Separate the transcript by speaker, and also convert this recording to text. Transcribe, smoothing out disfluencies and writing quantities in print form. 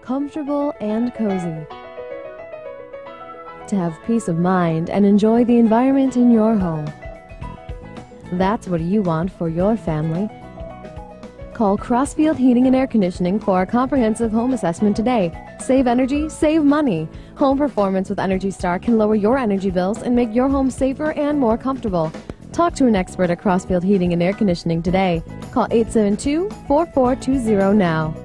Speaker 1: comfortable and cozy. To have peace of mind and enjoy the environment in your home. That's what you want for your family. Call Crossfield Heating and Air Conditioning for a comprehensive home assessment today. Save energy, save money. Home performance with Energy Star can lower your energy bills and make your home safer and more comfortable. Talk to an expert at Crossfield Heating and Air Conditioning today. Call 872-4420 now.